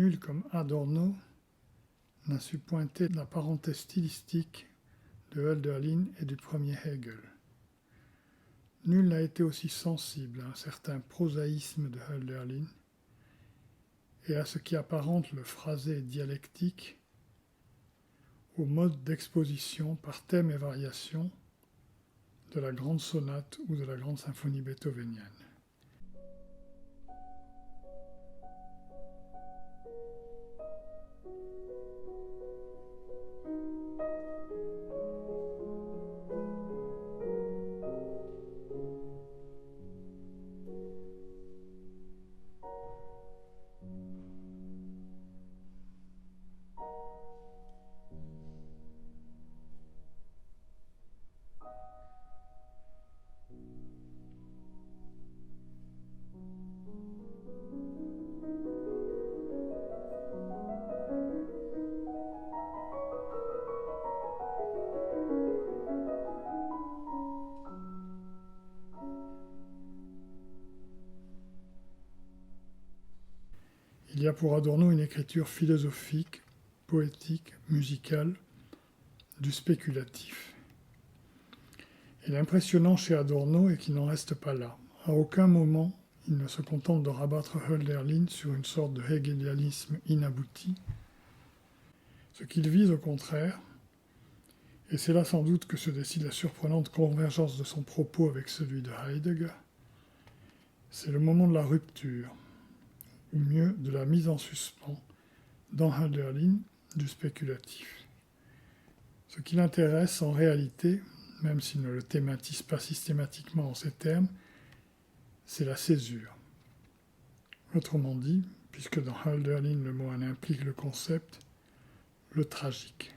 nul comme Adorno n'a su pointer la parenté stylistique de Hölderlin et du premier Hegel. Nul n'a été aussi sensible à un certain prosaïsme de Hölderlin et à ce qui apparente le phrasé dialectique, au mode d'exposition par thème et variation de la grande sonate ou de la grande symphonie beethovenienne. Il y a pour Adorno une écriture philosophique, poétique, musicale, du spéculatif. Et l'impressionnant chez Adorno est qu'il n'en reste pas là. À aucun moment, il ne se contente de rabattre Hölderlin sur une sorte de hegelianisme inabouti. Ce qu'il vise au contraire, et c'est là sans doute que se décide la surprenante convergence de son propos avec celui de Heidegger, c'est le moment de la rupture, ou mieux de la mise en suspens, dans Hölderlin, du spéculatif. Ce qui l'intéresse en réalité, même s'il ne le thématise pas systématiquement en ces termes, c'est la césure. Autrement dit, puisque dans Hölderlin le mot en implique le concept, le tragique.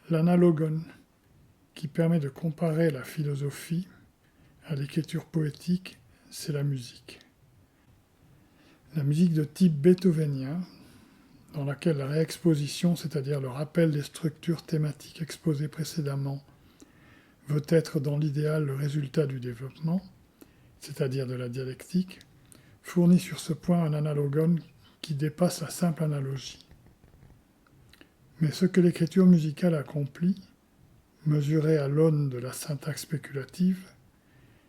L'analogone, qui permet de comparer la philosophie à l'écriture poétique, c'est la musique. La musique de type beethovenien, dans laquelle la réexposition, c'est-à-dire le rappel des structures thématiques exposées précédemment, veut être dans l'idéal le résultat du développement, c'est-à-dire de la dialectique, fournit sur ce point un analogone qui dépasse la simple analogie. Mais ce que l'écriture musicale accomplit, mesurée à l'aune de la syntaxe spéculative,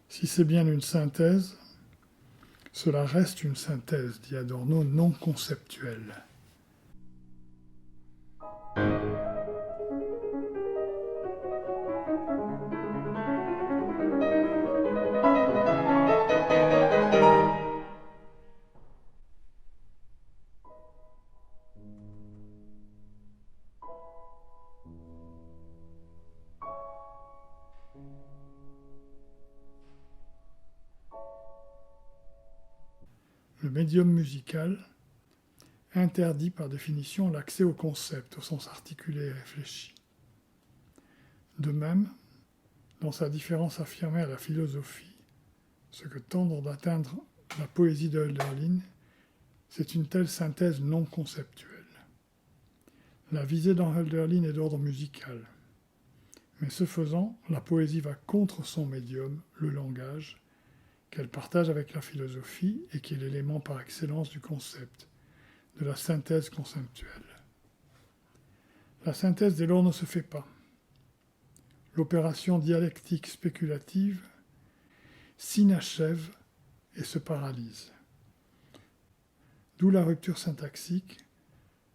si c'est bien une synthèse, cela reste une synthèse, dit Adorno, non conceptuelle. Le médium musical interdit par définition l'accès au concept, au sens articulé et réfléchi. De même, dans sa différence affirmée à la philosophie, ce que tend d'atteindre la poésie de Hölderlin, c'est une telle synthèse non conceptuelle. La visée dans Hölderlin est d'ordre musical, mais ce faisant, la poésie va contre son médium, le langage, qu'elle partage avec la philosophie et qui est l'élément par excellence du concept, de la synthèse conceptuelle. La synthèse dès lors ne se fait pas. L'opération dialectique spéculative s'inachève et se paralyse. D'où la rupture syntaxique,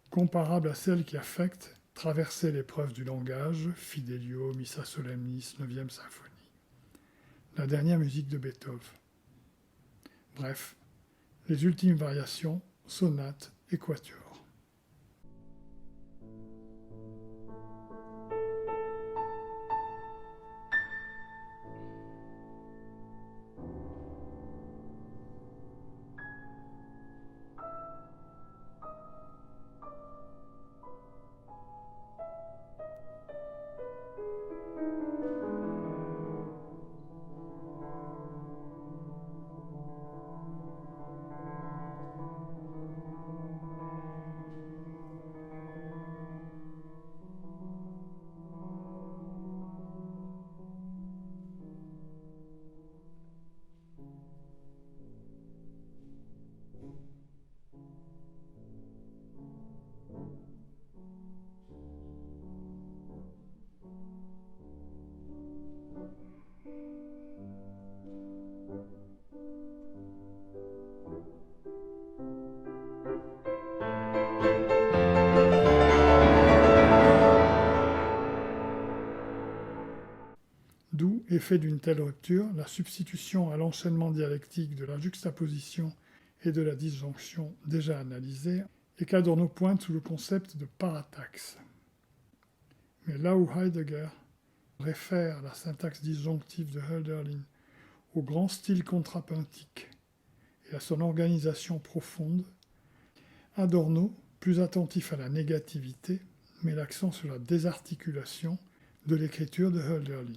comparable à celle qui affecte traverser l'épreuve du langage, Fidelio, Missa Solemnis, 9e symphonie, la dernière musique de Beethoven. Bref, les ultimes variations, sonates et quatuors. l'effet d'une telle rupture, la substitution à l'enchaînement dialectique de la juxtaposition et de la disjonction déjà analysée, et qu'Adorno pointe sous le concept de parataxe. Mais là où Heidegger réfère la syntaxe disjonctive de Hölderlin au grand style contrapuntique et à son organisation profonde, Adorno, plus attentif à la négativité, met l'accent sur la désarticulation de l'écriture de Hölderlin.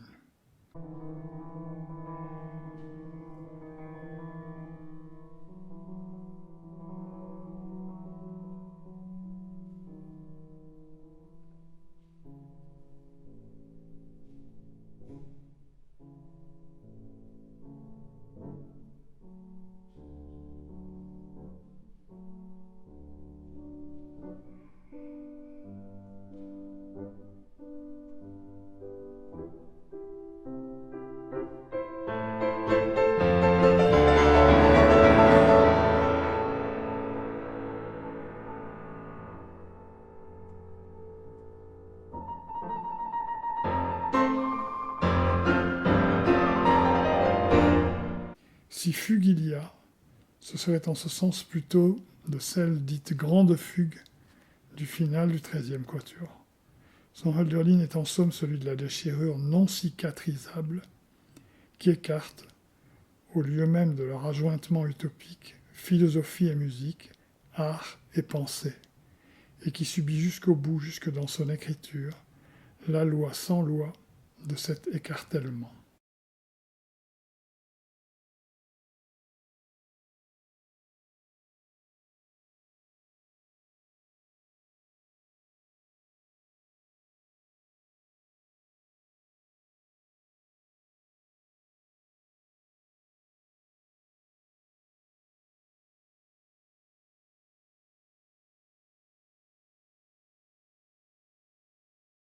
Si fugue il y a, ce serait en ce sens plutôt de celle dite grande fugue du final du XIIIe quatuor. Son Hölderlin est en somme celui de la déchirure non cicatrisable qui écarte, au lieu même de leur adjointement utopique, philosophie et musique, art et pensée, et qui subit jusqu'au bout, jusque dans son écriture, la loi sans loi de cet écartèlement.